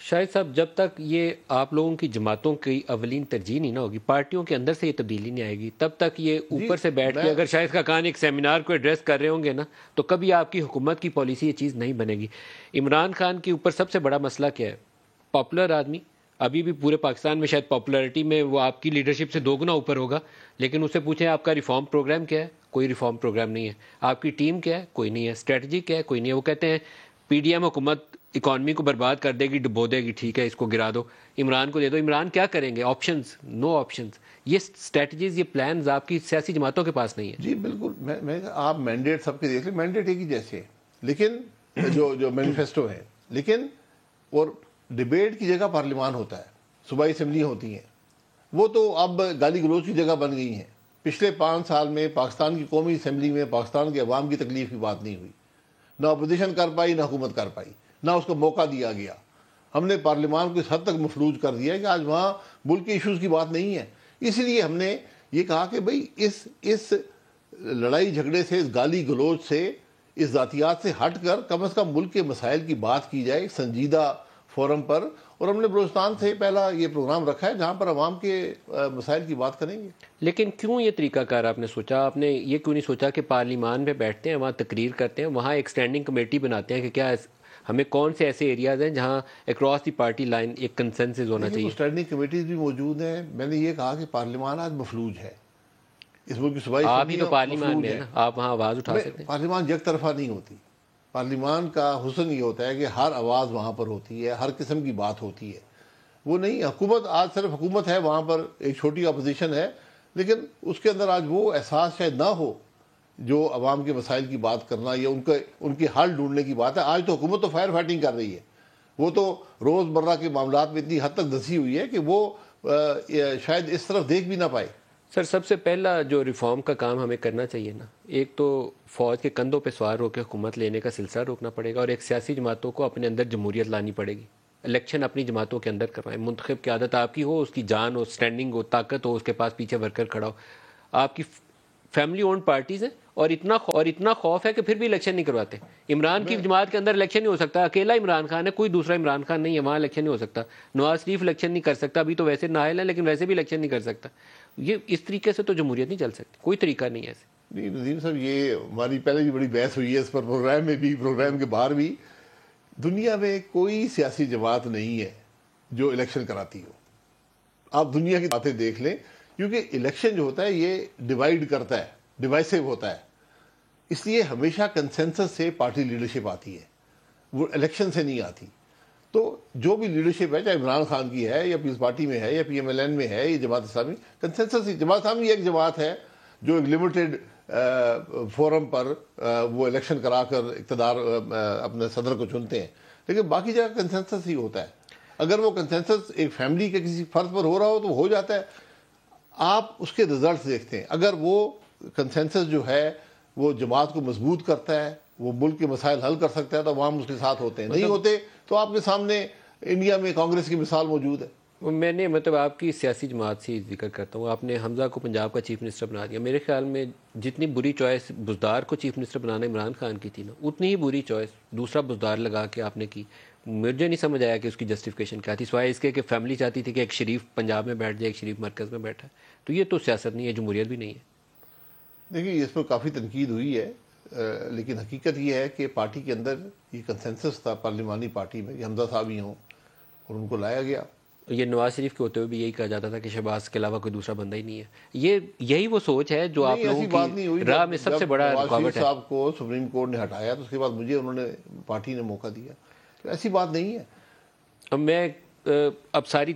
شاہد صاحب، جب تک یہ آپ لوگوں کی جماعتوں کی اولین ترجیح نہیں نہ ہوگی، پارٹیوں کے اندر سے یہ تبدیلی نہیں آئے گی، تب تک یہ اوپر سے بیٹھ کے اگر شاہد خاقان ایک سیمینار کو ایڈریس کر رہے ہوں گے نا، تو کبھی آپ کی حکومت کی پالیسی یہ چیز نہیں بنے گی۔ عمران خان کے اوپر سب سے بڑا مسئلہ کیا ہے؟ پاپولر آدمی، ابھی بھی پورے پاکستان میں شاید پاپولرٹی میں وہ آپ کی لیڈرشپ سے دوگنا اوپر ہوگا، لیکن اس سے پوچھیں آپ کا ریفارم پروگرام کیا ہے؟ کوئی ریفارم پروگرام نہیں ہے۔ آپ کی ٹیم کیا ہے؟ کوئی نہیں ہے۔ اسٹریٹجی کیا ہے؟ کوئی نہیں ہے۔ وہ کہتے ہیں پی ڈی ایم حکومت اکانومی کو برباد کر دے گی، ڈبو دے گی، ٹھیک ہے اس کو گرا دو، عمران کو دے دو۔ عمران کیا کریں گے؟ آپشنز، نو آپشنز۔ یہ اسٹریٹجیز، یہ پلانز آپ کی سیاسی جماعتوں کے پاس نہیں ہے۔ جی بالکل، میں آپ مینڈیٹ سب کے دیکھ لیں، مینڈیٹ ایک ہی جیسے ہے، لیکن جو مینیفیسٹو ہے، لیکن اور ڈبیٹ کی جگہ پارلیمان ہوتا ہے، صوبائی اسمبلیاں ہوتی ہیں، وہ تو اب گالی گلوچ کی جگہ بن گئی ہیں۔ پچھلے 5 سال میں پاکستان کی قومی اسمبلی میں پاکستان کے عوام کی تکلیف کی بات نہیں ہوئی، نہ اپوزیشن کر پائی، نہ حکومت کر پائی، نہ اس کو موقع دیا گیا۔ ہم نے پارلیمان کو اس حد تک مفلوج کر دیا کہ آج وہاں ملک کے ایشوز کی بات نہیں ہے۔ اس لیے ہم نے یہ کہا کہ بھئی اس لڑائی جھگڑے سے، اس گالی گلوچ سے، اس ذاتیات سے ہٹ کر کم از کم ملک کے مسائل کی بات کی جائے سنجیدہ فورم پر، اور ہم نے بلوچستان سے پہلا یہ پروگرام رکھا ہے جہاں پر عوام کے مسائل کی بات کریں گے۔ لیکن کیوں یہ طریقہ کار آپ نے سوچا؟ آپ نے یہ کیوں نہیں سوچا کہ پارلیمان میں بیٹھتے ہیں، وہاں تقریر کرتے ہیں، وہاں ایک اسٹینڈنگ کمیٹی بناتے ہیں کہ کیا ہمیں کون سے ایسے ایریاز ہیں جہاں اکراس دی پارٹی لائن ایک کنسنسس ہونا چاہیے؟ اسٹینڈنگ کمیٹیز بھی موجود ہیں۔ میں نے یہ کہا کہ پارلیمان آج مفلوج ہے، اس ملک کی صوبائی آپ ہی تو پارلیمان میں ہیں نا، آپ وہاں آواز اٹھا سکتے ہیں۔ پارلیمان یک طرفہ نہیں ہوتی۔ پارلیمان کا حسن یہ ہوتا ہے کہ ہر آواز وہاں پر ہوتی ہے، ہر قسم کی بات ہوتی ہے۔ وہ نہیں حکومت، آج صرف حکومت ہے، وہاں پر ایک چھوٹی اپوزیشن ہے، لیکن اس کے اندر آج وہ احساس شاید نہ ہو جو عوام کے مسائل کی بات کرنا یا ان کے حل ڈھونڈنے کی بات ہے۔ آج تو حکومت تو فائر فائٹنگ کر رہی ہے، وہ تو روز مرہ کے معاملات میں اتنی حد تک دھسی ہوئی ہے کہ وہ شاید اس طرف دیکھ بھی نہ پائے۔ سر، سب سے پہلا جو ریفارم کا کام ہمیں کرنا چاہیے نا، ایک تو فوج کے کندھوں پہ سوار ہو کے حکومت لینے کا سلسلہ روکنا پڑے گا، اور ایک سیاسی جماعتوں کو اپنے اندر جمہوریت لانی پڑے گی۔ الیکشن اپنی جماعتوں کے اندر کروائیں، منتخب کی عادت آپ کی ہو، اس کی جان ہو، سٹینڈنگ ہو، طاقت ہو، اس کے پاس پیچھے ورکر کھڑا ہو۔ آپ کی فیملی اونڈ پارٹیز ہیں، اور اتنا خوف ہے کہ پھر بھی الیکشن نہیں کرواتے۔ عمران کی جماعت کے اندر الیکشن نہیں ہو سکتا، اکیلا عمران خان ہے، کوئی دوسرا عمران خان نہیں ہے، وہاں الیکشن نہیں ہو سکتا۔ نواز شریف الیکشن نہیں کر سکتا، ابھی تو ویسے نااہل ہے لیکن ویسے بھی الیکشن نہیں کر سکتا۔ یہ اس طریقے سے تو جمہوریت نہیں چل سکتی، کوئی طریقہ نہیں ہے ایسے۔ نہیں نظیم صاحب، یہ ہماری پہلے بھی بڑی بحث ہوئی ہے اس پر، پروگرام میں بھی، پروگرام کے باہر بھی۔ دنیا میں کوئی سیاسی جماعت نہیں ہے جو الیکشن کراتی ہو۔ آپ دنیا کی باتیں دیکھ لیں، کیونکہ الیکشن جو ہوتا ہے یہ ڈیوائیڈ کرتا ہے، ڈیوائسو ہوتا ہے، اس لیے ہمیشہ کنسنسس سے پارٹی لیڈرشپ آتی ہے، وہ الیکشن سے نہیں آتی۔ تو جو بھی لیڈرشپ ہے، چاہے عمران خان کی ہے یا پیپلز پارٹی میں ہے یا پی ایم ایل این میں ہے یا جماعت اسلامی، کنسنسس ہی۔ جماعت اسلامی ایک جماعت ہے جو ایک لمیٹڈ فورم پر وہ الیکشن کرا کر اقتدار اپنے صدر کو چنتے ہیں، لیکن باقی جگہ کنسنسس ہی ہوتا ہے۔ اگر وہ کنسنسس ایک فیملی کے کسی فرد پر ہو رہا ہو تو ہو جاتا ہے، آپ اس کے رزلٹس دیکھتے ہیں۔ اگر وہ کنسنسس جو ہے وہ جماعت کو مضبوط کرتا ہے، وہ ملک کے مسائل حل کر سکتا ہے، تو عوام اس کے ساتھ ہوتے ہیں۔ نہیں ہوتے تو آپ کے سامنے انڈیا میں کانگریس کی مثال موجود ہے۔ میں نے آپ کی سیاسی جماعت سے ذکر کرتا ہوں، آپ نے حمزہ کو پنجاب کا چیف منسٹر بنا دیا۔ میرے خیال میں جتنی بری چوائس بزدار کو چیف منسٹر بنانا عمران خان کی تھی نا، اتنی ہی بری چوائس دوسرا بزدار لگا کے آپ نے کی۔ مجھے نہیں سمجھ آیا کہ اس کی جسٹیفیکیشن کیا تھی، سوائے اس کے کہ فیملی چاہتی تھی کہ ایک شریف پنجاب میں بیٹھ جائے، ایک شریف مرکز میں بیٹھا ہے۔ تو یہ تو سیاست نہیں ہے، جمہوریت بھی نہیں ہے۔ دیکھیے، اس پر کافی تنقید ہوئی ہے، لیکن حقیقت یہ ہے کہ پارٹی کے اندر یہ کنسنسس تھا، پارلیمانی پارٹی میں، یہ حمزہ صاحب ہی ہوں اور ان کو لایا گیا۔ یہ نواز شریف کے ہوتے ہوئے بھی یہی کہا جاتا تھا کہ شہباز کے علاوہ کوئی دوسرا بندہ ہی نہیں ہے۔ یہی وہ سوچ ہے جو آپ لوگوں کی راہ میں سب سے بڑا رکاوٹ ہے۔ نواز شریف صاحب کو سپریم کورٹ نے ہٹایا تو اس کے بعد مجھے انہوں نے پارٹی نے موقع دیا، تو ایسی بات نہیں ہے۔ اب میں ساری تفصیل